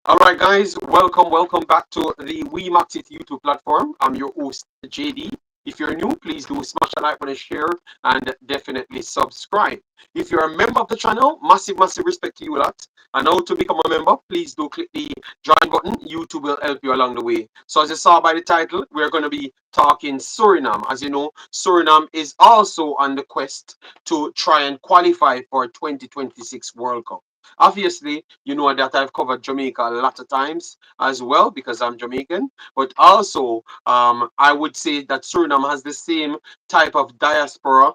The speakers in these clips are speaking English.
All right, guys, welcome back to the Wemaxit YouTube platform. I'm your host, JD. If you're new, please do smash the like button, share, and definitely subscribe. If you're a member of the channel, massive respect to you lot. And now to become a member, please do click the join button. YouTube will help you along the way. So as you saw by the title, we're going to be talking Suriname. As you know, Suriname is also on the quest to try and qualify for 2026 World Cup. Obviously, you know that I've covered Jamaica a lot of times as well because I'm Jamaican. But also, I would say that Suriname has the same type of diaspora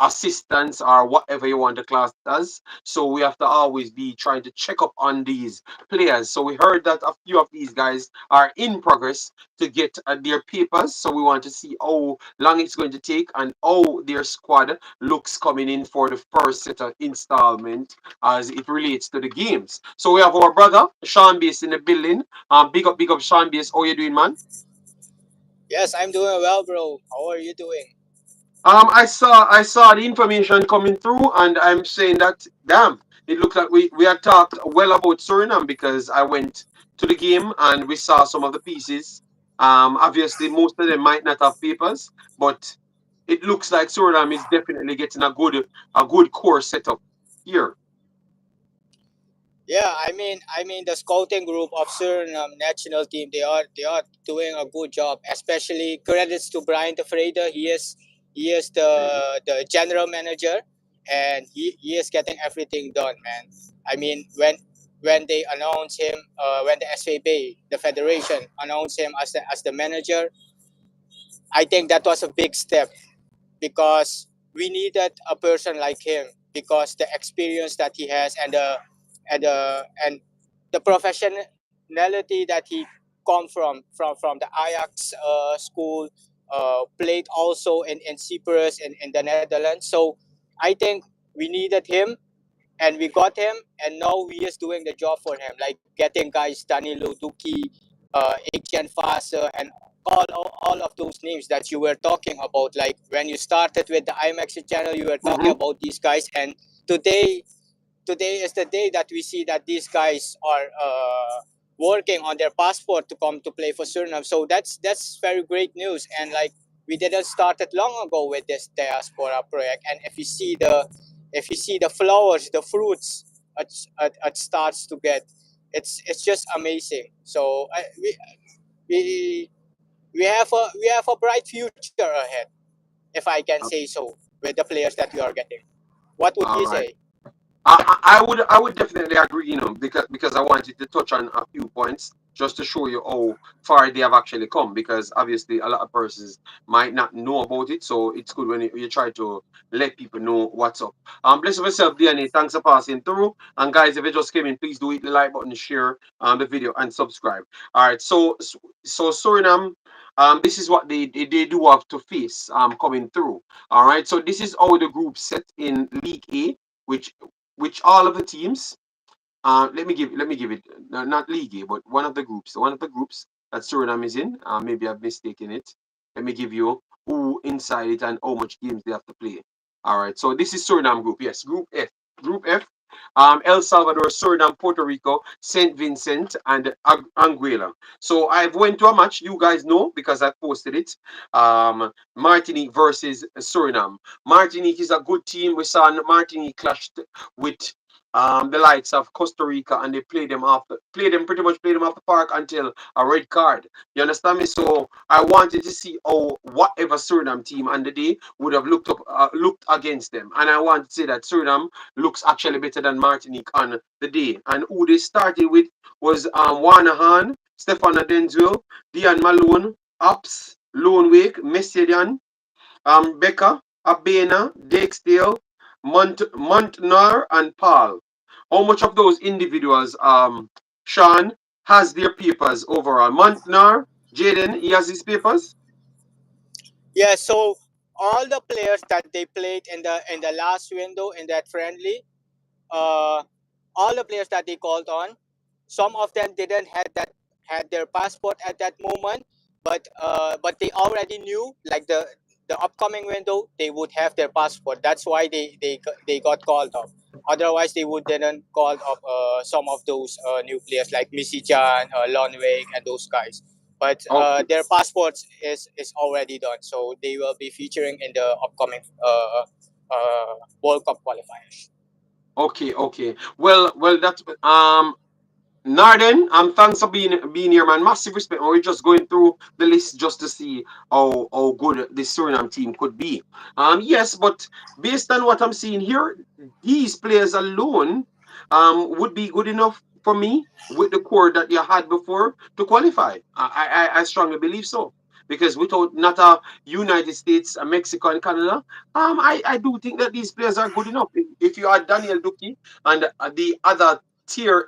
assistance or whatever you want to class it as. So we have to always be trying to check up on these players. So we heard that a few of these guys are in progress to get their papers. So we want to see how long it's going to take and how their squad looks coming in for the first set of installment as it relates to the games. So we have our brother Sean Base in the building. Big up Sean Base. How you doing, man? Yes, I'm doing well, bro. How are you doing? I saw the information coming through, and I'm saying that damn, it looked like we had talked well about Suriname because I went to the game and we saw some of the pieces. Obviously, most of them might not have papers, but it looks like Suriname is definitely getting a good core setup here. Yeah, I mean the scouting group of Suriname national team they are doing a good job. Especially credits to Brian De Freyde. He is Mhm. the general manager, and he is getting everything done, man. I mean when they announce him, when the SVB, the federation, announced him as the manager, I think that was a big step because we needed a person like him because the experience that he has and the professionality that he come from the Ajax school, played also in Cyprus in the Netherlands. So I think we needed him and we got him, and now we is doing the job for him, like getting guys Danilo Duki, Etienne Fase, and all of those names that you were talking about. Like when you started with the IMAX channel, you were talking Mhm. about these guys, and today today is the day that we see that these guys are working on their passport to come to play for Suriname. So that's very great news, and like we didn't start it long ago with this diaspora project. And if you see the flowers, the fruits it starts to get, it's just amazing. So we we have a bright future ahead, if I can say so, with the players that we are getting. What would All you right. say? I would definitely agree, because I wanted to touch on a few points just to show you how far they have actually come. Because obviously, a lot of persons might not know about it, so it's good when you try to let people know what's up. Bless yourself, DNA. Thanks for passing through. And guys, if you just came in, please do hit the like button, share the video, and subscribe. All right. So Suriname. This is what they do have to face coming through. All right. So this is how the group set in League A, which all of the teams. Let me give it, not league, but one of the groups that Suriname is in. Maybe I've mistaken it. Let me give you who inside it and how much games they have to play. All right, so this is Suriname group. Yes, Group F. Group F. El Salvador, Suriname, Puerto Rico, Saint Vincent, and Anguilla. So I've went to a match. You guys know because I posted it. Martinique versus Suriname. Martinique is a good team. We saw Martinique clashed with the likes of Costa Rica, and they play them off the park until a red card. You understand me? So I wanted to see how whatever Suriname team on the day would have looked against them, and I want to say that Suriname looks actually better than Martinique on the day. And who they started with was Wanahan, Stefano Denzel, Dian Malone, Ups, Lone Wake, Messidian, Becker, Abena, Dakesdale, Montnar, and Paul. How much of those individuals, Sean, has their papers overall? Montnar, Jaden, he has his papers? Yeah, so all the players that they played in the last window in that friendly, uh, all the players that they called on, some of them didn't had their passport at that moment, but they already knew like the upcoming window they would have their passport. That's why they got called up. Otherwise, they wouldn't call up some of those new players like Missy Chan, Lonweg, and those guys. But Okay. their passports is already done, so they will be featuring in the upcoming World Cup qualifiers. Okay, okay. Well, that's Narden, thanks for being here, man. Massive respect. We're just going through the list just to see how good this Suriname team could be. Yes, but based on what I'm seeing here, these players alone would be good enough for me with the core that you had before to qualify. I strongly believe so. Because without not a United States, Mexico, and Canada, I do think that these players are good enough. If you add Daniel Duki and the other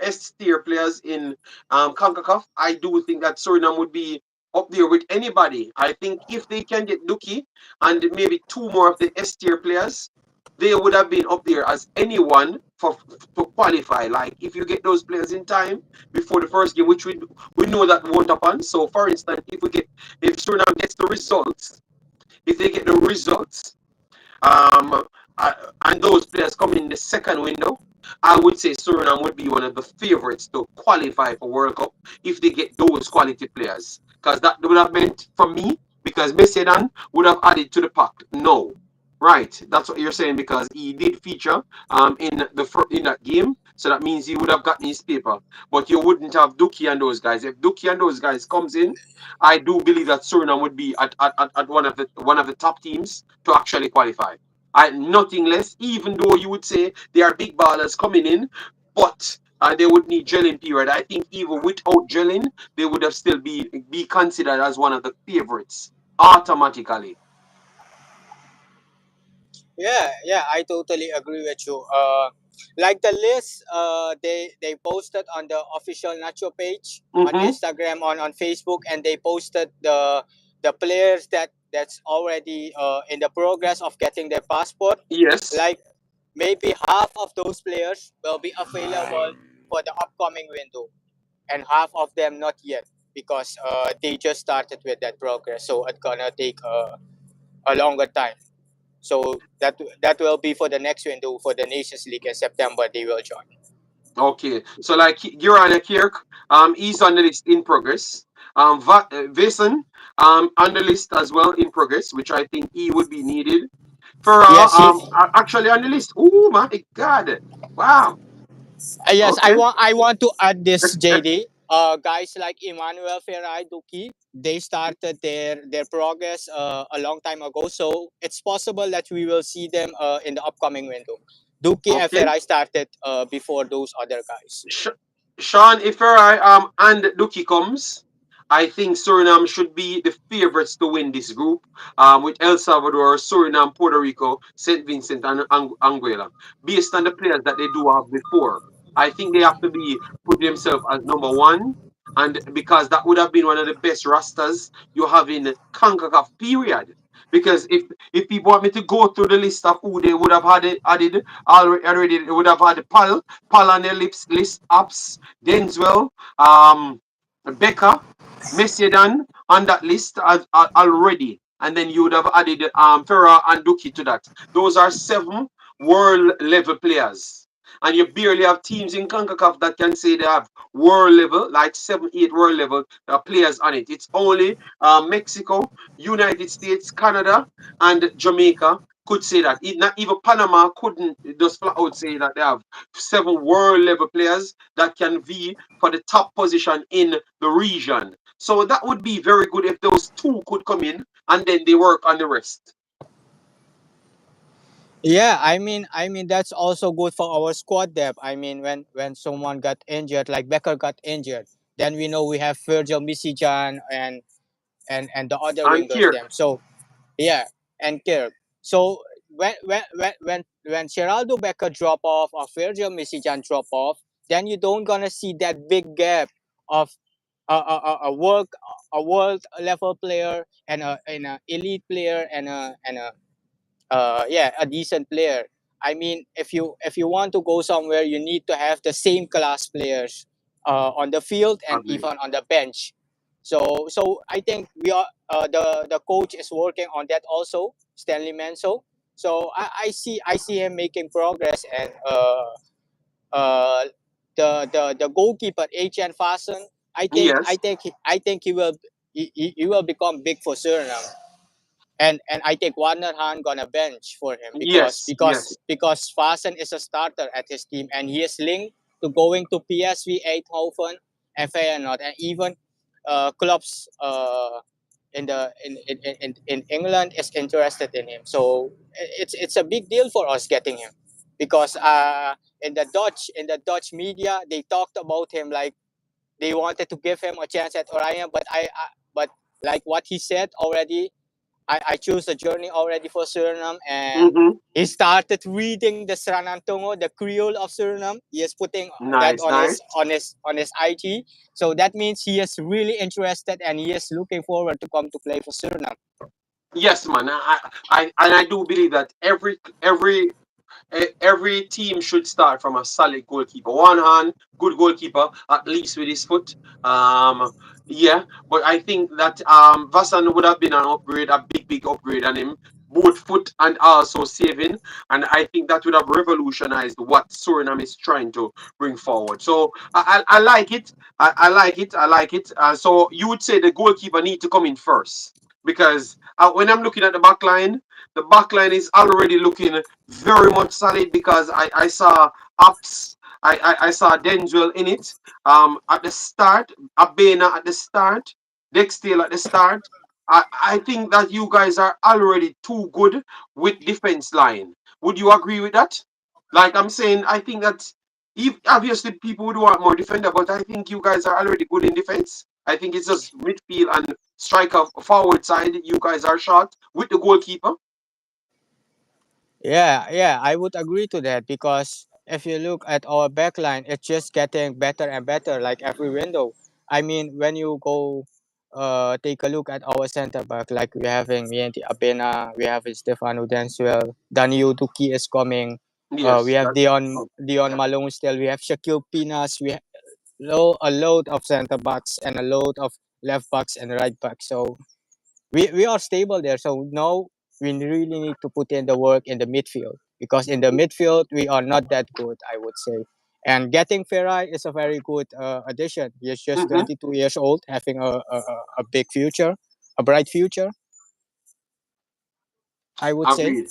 S tier players in CONCACAF, I do think that Suriname would be up there with anybody. I think if they can get Duki and maybe two more of the S tier players, they would have been up there as anyone for to qualify. Like if you get those players in time before the first game, which we know that won't happen. So for instance, if Suriname gets the results, if they get the results, um, uh, and those players come in the second window, I would say Suriname would be one of the favorites to qualify for World Cup if they get those quality players. Because that would have meant for me, because Messedan would have added to the pack. No. Right, that's what you're saying because he did feature in that game, so that means he would have gotten his paper. But you wouldn't have Duki and those guys. If Duki and those guys comes in, I do believe that Suriname would be at one of the top teams to actually qualify. Nothing less, even though you would say they are big ballers coming in, but they would need gelling period. I think even without gelling, they would have still be considered as one of the favorites automatically. Yeah, yeah, I totally agree with you. Like the list, they posted on the official Nacho page on Mm-hmm. Instagram, on Facebook, and they posted the players that's already in the progress of getting their passport. Yes. Like maybe half of those players will be available for the upcoming window, and half of them not yet because they just started with that progress. So it's gonna take a longer time. So that will be for the next window for the Nations League in September. They will join. Okay. So like Girana Kirk, he's on the list in progress. Vason, on the list as well in progress, which I think he would be needed. Farah, Yes, he. actually on the list. Oh my God! Wow. Yes, Okay. I want to add this, JD. Guys like Emmanuel Ferrai Duki, they started their progress a long time ago. So it's possible that we will see them in the upcoming window. Duki and Okay. Ferrai started before those other guys. Sh- Sean, if I and Duki comes, I think Suriname should be the favorites to win this group. With El Salvador, Suriname, Puerto Rico, Saint Vincent, and Anguilla, based on the players that they do have before. I think they have to be put themselves as number one, and because that would have been one of the best rosters you have in Concacaf period. Because if people want me to go through the list of who they would have added already, they would have had Pal on their list apps, Denzwell, Becker, Messedan on that list already. And then you would have added Ferrer and Duki to that. Those are seven world level players. And you barely have teams in CONCACAF that can say they have world level, like 7, 8 world level players on it. It's only Mexico, United States, Canada, and Jamaica could say that. Not even Panama couldn't just flat out say that they have seven world level players that can vie for the top position in the region. So that would be very good if those two could come in and then they work on the rest. Yeah, I mean that's also good for our squad depth. I mean, when someone got injured, like Becker got injured, then we know we have Virgil Misijan and the other And wingers Kirk, them. So yeah, and Kirk. So when Geraldo Becker drop off or Virgil Misijan drop off, then you don't gonna see that big gap of a world level player and a elite player and a yeah, a decent player. I mean, if you want to go somewhere, you need to have the same class players on the field and agree. even on the bench. So I think we are the coach is working on that also, Stanley Menso. So I see him making progress, and uh, the goalkeeper H.N. Fasten, Yes, I think he will become big for Suriname. And I think Warner Han gonna bench for him yes, yes. because Fasten is a starter at his team, and he is linked to going to PSV Eindhoven and Feyenoord, and even clubs in England is interested in him. So it's a big deal for us getting him, because in the Dutch media they talked about him like they wanted to give him a chance at Orion, but like what he said already, I choose a journey already for Suriname, and Mm-hmm. he started reading the Sranantongo, the Creole of Suriname. He is putting that Nice, nice. on his IG. So that means he is really interested, and he is looking forward to come to play for Suriname. Yes, man. I do believe that every team should start from a solid goalkeeper. One hand, good goalkeeper, at least with his foot. Um, yeah, but I think that Vasan would have been an upgrade, a big upgrade on him, both foot and also saving. And I think that would have revolutionized what Suriname is trying to bring forward. So I like it. I like it. I like it. So you would say the goalkeeper need to come in first because when I'm looking at the back line is already looking very much solid because I saw Ups, I saw Denzel in it at the start, Abena at the start, Dexter at the start. I think that you guys are already too good with defense line. Would you agree with that? Like I'm saying, I think that if obviously people would want more defender, but I think you guys are already good in defense. I think it's just midfield and striker forward side. You guys are short with the goalkeeper. Yeah, I would agree to that, because if you look at our backline, it's just getting better and better like every window. I mean, when you go take a look at our center back, like we're having Mienti Abena, we have Stefano Denswell, Danio Duki is coming, we Yes, have that's Dion Malone still, we have Shaquille Pinas, we have a load of center backs and a load of left backs and right backs. So we are stable there. So now we really need to put in the work in the midfield, because in the midfield we are not that good, I would say. And getting Ferrai is a very good addition. He's just mm-hmm, 22 years old, having a big future, a bright future, I would say. agreed.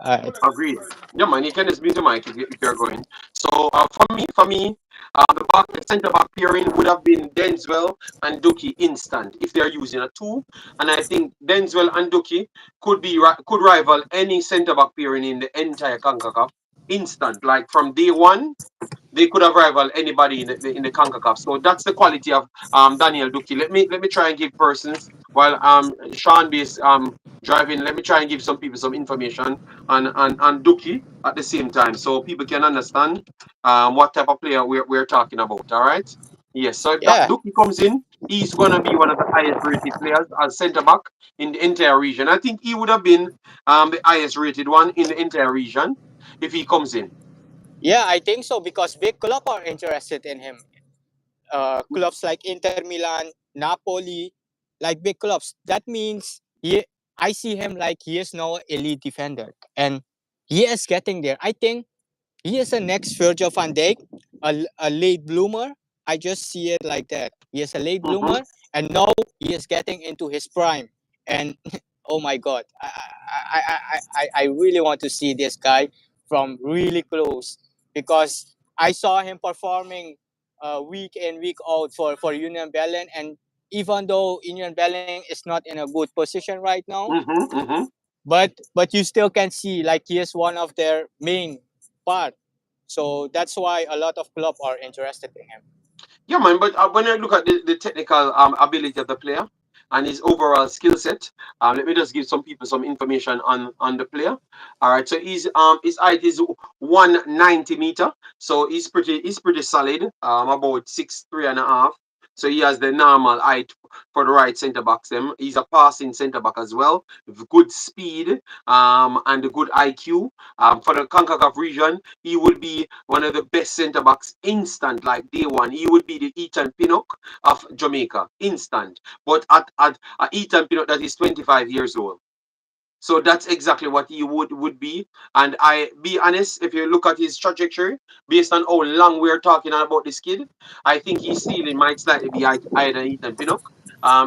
Uh, Agreed. Yeah, man, you can just mute the mic if you're going. So for me, the center back pairing would have been Denzwell and Duki instant if they're using a two, and I think Denzwell and Duki could rival any center back pairing in the entire Concacaf instant, like from day one they could have rivaled anybody in the Concacaf. So that's the quality of Daniel Duki. Let me try and give persons while Sean B is driving. Let me try and give some people some information on Duki at the same time, so people can understand what type of player we're talking about. All right. Yes. So if that yeah, Duki comes in, he's gonna be one of the highest rated players as centre back in the entire region. I think he would have been the highest rated one in the entire region if he comes in. yeah, I think so, because big club are interested in him. Clubs like Inter Milan, Napoli, like big clubs. That means I see him like he is now elite defender, and he is getting there. I think he is the next Virgil van Dijk, a late bloomer. I just see it like that. He is a late Mm-hmm. bloomer, and now he is getting into his prime. And oh my God, I really want to see this guy from really close, because I saw him performing week in week out for Union Berlin, and even though Union Berlin is not in a good position right now, Mm-hmm, mm-hmm. but you still can see like he is one of their main part. So that's why a lot of club are interested in him. Yeah, man. But when I look at the technical ability of the player and his overall skill set, let me just give some people some information on the player. All right. So his height is 190 meter. So he's pretty solid. About 6'3" and a half. So he has the normal height for the right centre backs. Them. He's a passing centre back as well, with good speed and a good IQ. For the Concacaf region, he will be one of the best centre backs instant, like day one. He would be the Ethan Pinnock of Jamaica, instant. But at Ethan Pinnock, that is 25 years old. So that's exactly what he would be. And I be honest, if you look at his trajectory, based on how long we're talking about this kid, I think his ceiling might slightly be higher than Ethan Pinnock.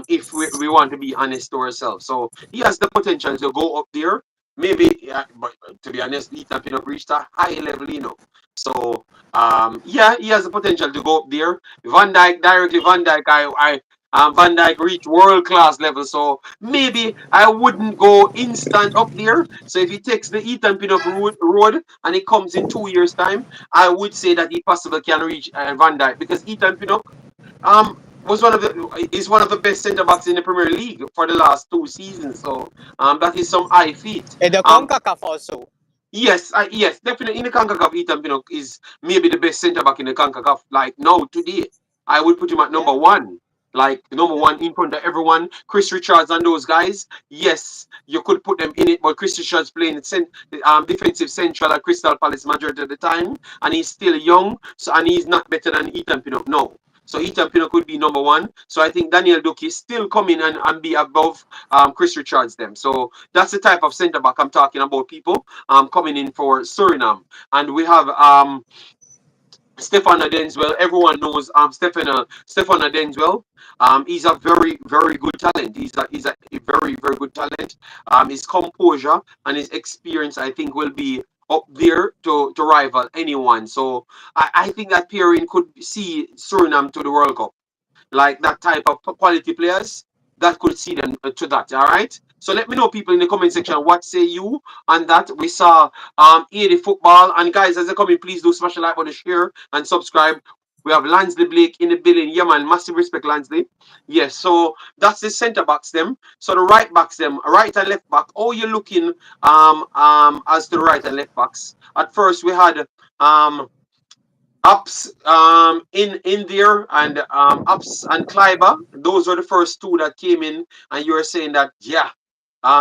If we want to be honest to ourselves. So he has the potential to go up there. Maybe, yeah, but to be honest, Ethan Pinnock reached a high level, So, yeah, he has the potential to go up there. Van Dijk, directly Van Dijk, Van Dijk reached world class level. So maybe I wouldn't go instant up there. So if he takes the Ethan Pinnock road and it comes in 2 years' time, I would say that he possibly can reach Van Dijk, because Ethan Pinnock was one of the best centre backs in the Premier League for the last 2 seasons. So that is some high feat. And the Um, Concacaf also. yes, yes, definitely in the Concacaf, Ethan Pinnock is maybe the best centre back in the Concacaf. Like now today, I would put him at Yeah, number one. Like number yeah. one in front of everyone. Chris Richards and those guys. Yes, you could put them in it, but Chris Richards playing defensive central at Crystal Palace majority of the time, and he's still young. So and he's not better than Ethan Pinnock. No. So Ethan Pinnock could be number one. So I think Daniel Doeki still come in and be above Chris Richards them. So that's the type of centre back I'm talking about, people coming in for Suriname. And we have Stefano Denswell. Everyone knows Stefano Denswell. He's a very, very good talent. He's a very, very good talent. His composure and his experience, I think, will be up there to rival anyone. So I think that pairing could see Suriname to the World Cup, like that type of quality players that could see them to that. All right. So let me know, people, in the comment section, what say you on that. We saw 80 football, and guys, as they come in, please do smash the like button, share and subscribe. We have Lansley Blake in the building. Yeah, man, massive respect, Lansley. Yes, so that's the centre backs them. So the right backs them, right and left back. Oh, you're looking as to the right and left backs. At first we had Ups in there, and Ups and Kleiber. Those were the first two that came in, and you were saying that, yeah,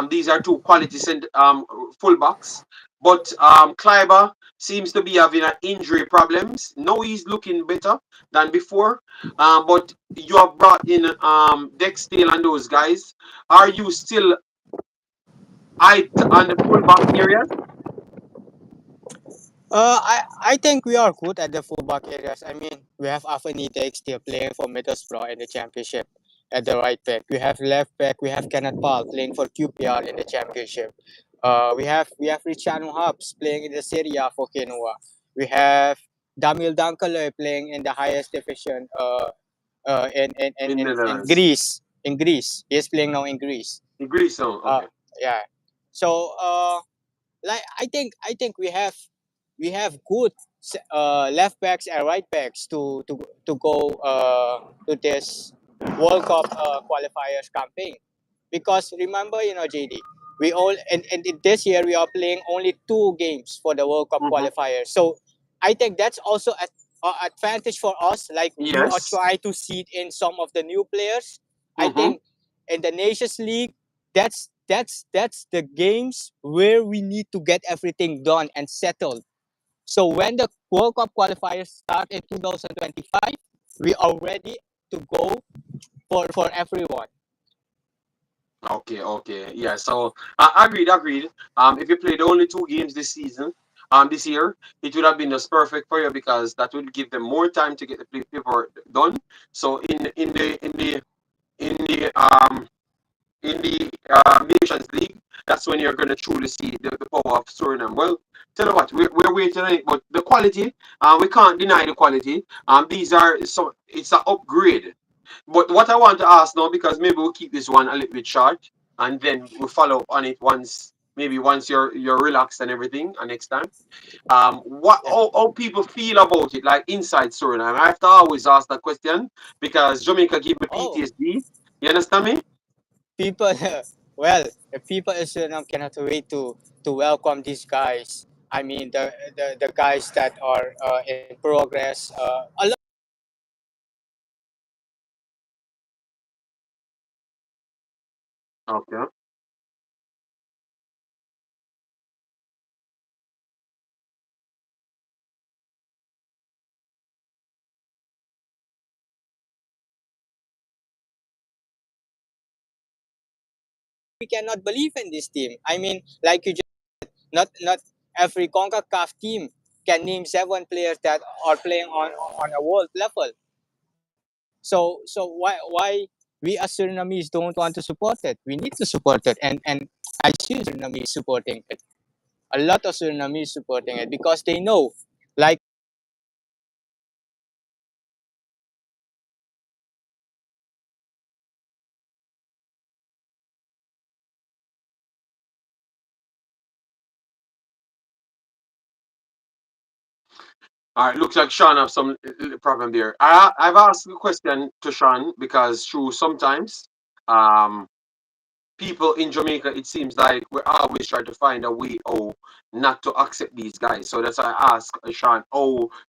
these are two quality fullbacks. But Kleiber seems to be having injury problems. Now he's looking better than before. But you have brought in Dexdale and those guys. Are you still height on the fullback areas? I think we are good at the fullback areas. I mean, we have Afanite still playing for Middlesbrough in the championship at the right back. We have left back. We have Kenneth Paul playing for QPR in the championship. We have Richard Hubs playing in the Serie A for Genoa. We have Damil Dankale playing in the highest division in, in, in, In in, in Netherlands. Greece. In Greece. He is playing now in Greece. In Greece, oh, Uh, okay. yeah. So like I think we have good left backs and right backs to go to this World Cup qualifiers campaign, because remember, JD, we all and this year we are playing only 2 games for the World Cup Mm-hmm. qualifiers. So I think that's also a advantage for us. Like we are Yes. trying to seed in some of the new players. I Mm-hmm. think in the Nations League, that's the games where we need to get everything done and settled. So when the World Cup qualifiers start in 2025, we are ready to go for everyone. Okay, okay. Yeah, so agreed. If you played only 2 games this season, this year, it would have been just perfect for you, because that would give them more time to get the paper done. So in the Nations League, that's when you're gonna truly see the power of Suriname. Well, tell you what, we're waiting on it, but the quality, we can't deny the quality. These are so it's an upgrade. But what I want to ask now, because maybe we'll keep this one a little bit short, and then we'll follow up on it once you're relaxed and everything, and next time. What Yeah. how people feel about it, like inside Suriname? I have to always ask that question, because Jamaica give me Oh, PTSD. You understand me? people, well, the people in Suriname cannot wait to welcome these guys. I mean, the guys that are in progress. A lot Okay. we cannot believe in this team. I mean, like you just not every CONCACAF team can name 7 players that are playing on a world level. So why we as Surinamese don't want to support it? We need to support it, and I see Surinamese supporting it. A lot of Surinamese supporting it because they know, like. All right, looks like Sean have some problem there. I've asked a question to Sean because through sometimes um people in Jamaica, it seems like we always try to find a way not to accept these guys. So that's why I ask Sean,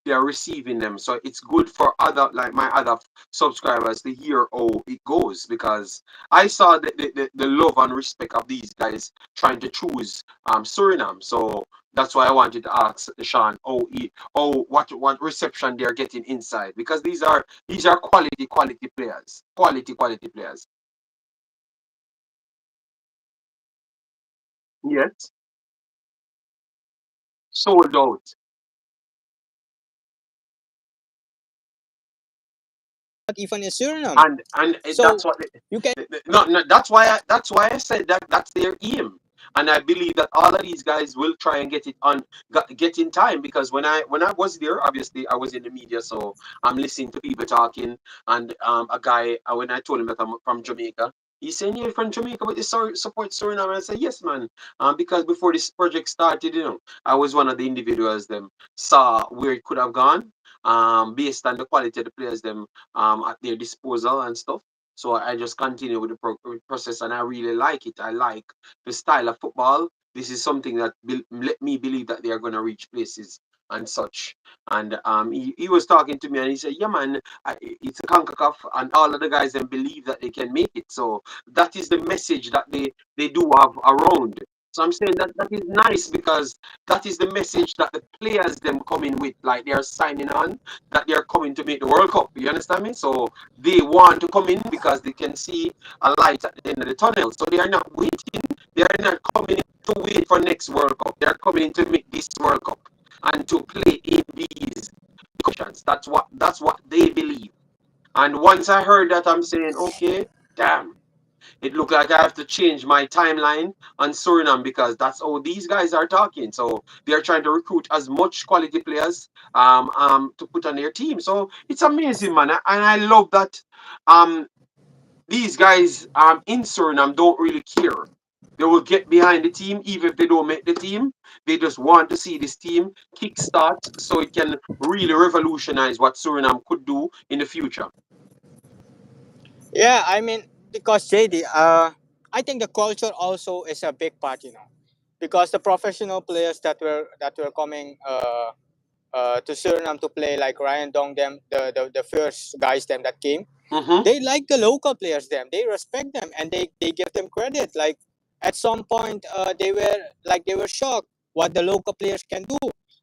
they are receiving them. So it's good for other like my other subscribers to hear it goes because I saw the love and respect of these guys trying to choose Suriname. So that's why I wanted to ask Sean, what reception they're getting inside because these are quality players, quality players. Yes, sold out. Not even in Suriname. And So that's what you can no, that's why I said that that's their aim. And I believe that all of these guys will try and get it on get in time because when I was there, obviously I was in the media, so I'm listening to people talking. And a guy when I told him that I'm from Jamaica, he said, "You're from Jamaica, but you support Suriname." I said, "Yes, man." Because before this project started, I was one of the individuals them saw where it could have gone, based on the quality of the players them at their disposal and stuff. So I just continue with the process, and I really like it. I like the style of football. This is something that let me believe that they are going to reach places and such. And he was talking to me, and he said, "Yeah, man, it's a Concacaf, and all of the guys then believe that they can make it." So that is the message that they do have around. So I'm saying that that is nice because that is the message that the players them coming with, like they are signing on that they are coming to make the World Cup. You understand me? So they want to come in because they can see a light at the end of the tunnel. So they are not waiting. They are not coming in to wait for next World Cup. They are coming in to make this World Cup and to play in these competitions. That's what they believe. And once I heard that, I'm saying, okay, damn. It looked like I have to change my timeline on Suriname because that's how these guys are talking. So they're trying to recruit as much quality players to put on their team. So it's amazing, man. And I love that um, these guys in Suriname don't really care. They will get behind the team even if they don't make the team. They just want to see this team kickstart so it can really revolutionize what Suriname could do in the future. Yeah, I mean, because JD, I think the culture also is a big part, because the professional players that were coming to Suriname to play, like Ryan Dong, them the first guys them that came, Mm-hmm. they like the local players them, they respect them, and they give them credit. Like at some point, they were shocked what the local players can do,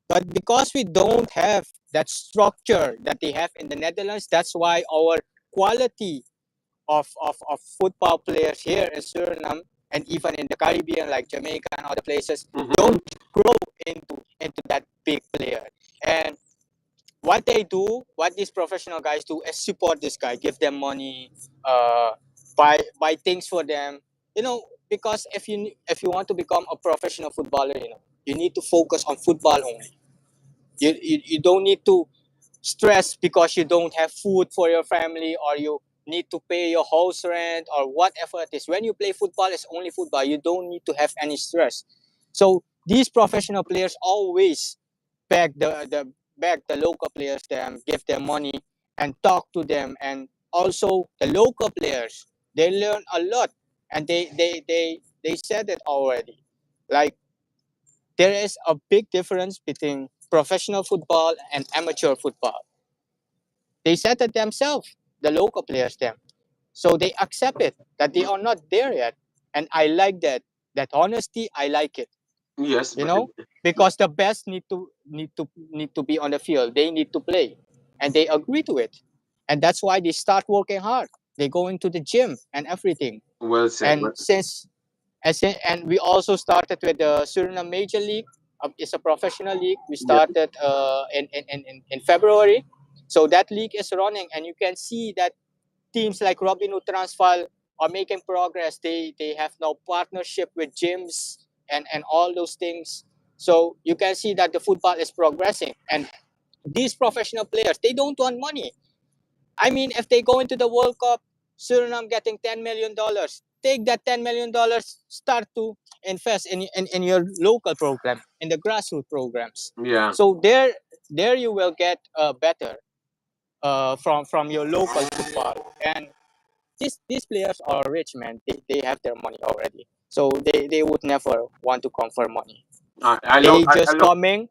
but because we don't have that structure that they have in the Netherlands, that's why our quality of football players here in Suriname and even in the Caribbean, like Jamaica and other places, Mm-hmm. don't grow into that big player. And what these professional guys do is support this guy, give them money, uh, buy things for them, because if you want to become a professional footballer, you need to focus on football only. You don't need to stress because you don't have food for your family, or you need to pay your house rent or whatever it is. When you play football, it's only football. You don't need to have any stress. So these professional players always beg the local players them, give them money and talk to them. And also the local players, they learn a lot, and they said it already. Like, there is a big difference between professional football and amateur football. They said it themselves, the local players them. So they accept it that they are not there yet. And I like that. That honesty, I like it. Yes, You but know? Because the best need to be on the field. They need to play. And they agree to it. And that's why they start working hard. They go into the gym and everything. well said. And since And we also started with the Suriname Major League. It's a professional league. We Yeah. started in February. So that league is running, and you can see that teams like Robin Hood Transvaal are making progress. They have now partnership with gyms and all those things. So you can see that the football is progressing. And these professional players, they don't want money. I mean, if they go into the World Cup, Suriname getting $10 million. Take that $10 million, start to invest in your local program, in the grassroots programs. Yeah. So there you will get better from your local football. And these players are rich, man. They have their money already. So they would never want to come for money. I love. They I just love. coming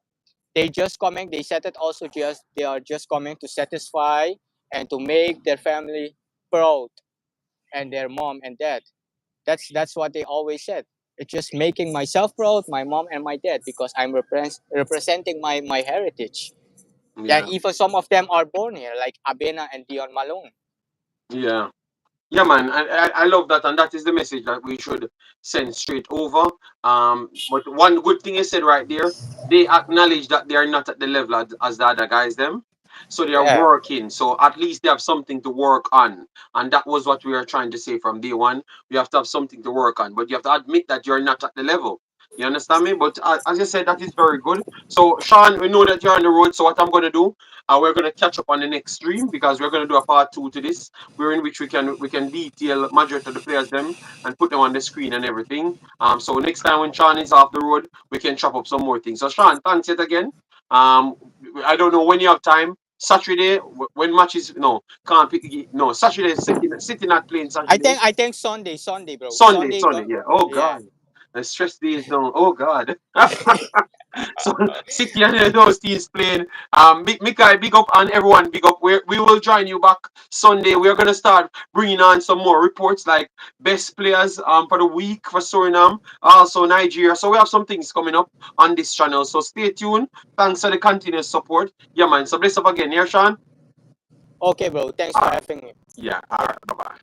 they said it also, just they are just coming to satisfy and to make their family proud, and their mom and dad. That's what they always said. It's just making myself proud, my mom and my dad, because I'm representing my heritage. And Yeah. even some of them are born here, like Abena and Dion Malone. Yeah. Yeah, man, I love that, and that is the message that we should send straight over. But one good thing you said right there, they acknowledge that they are not at the level as the other guys them, so they are Yeah. working. So at least they have something to work on, and that was what we were trying to say from day one. We have to have something to work on, but you have to admit that you're not at the level. You understand me? But as you said, that is very good. So Sean, we know that you're on the road. So what I'm gonna do, we're gonna catch up on the next stream because we're gonna do a part two to this wherein which we can detail majority of the players them and put them on the screen and everything. So next time when Sean is off the road, we can chop up some more things. So Sean, thanks yet again. Um, I don't know when you have time. Saturday when matches no can't pick no Saturday City not playing Saturday. I think Sunday, bro. Sunday, Go. yeah. Oh Yeah. God. The stress days down. Oh God. So City and those teams playing. Big Mikai, big up and everyone, big up. We will join you back Sunday. We're gonna start bringing on some more reports like best players for the week for Suriname, also Nigeria. So we have some things coming up on this channel. So stay tuned. Thanks for the continuous support. Yeah, man. So bless up again, yeah, Sean. Okay, bro. Thanks All for right. having me. Yeah. All right. Bye bye.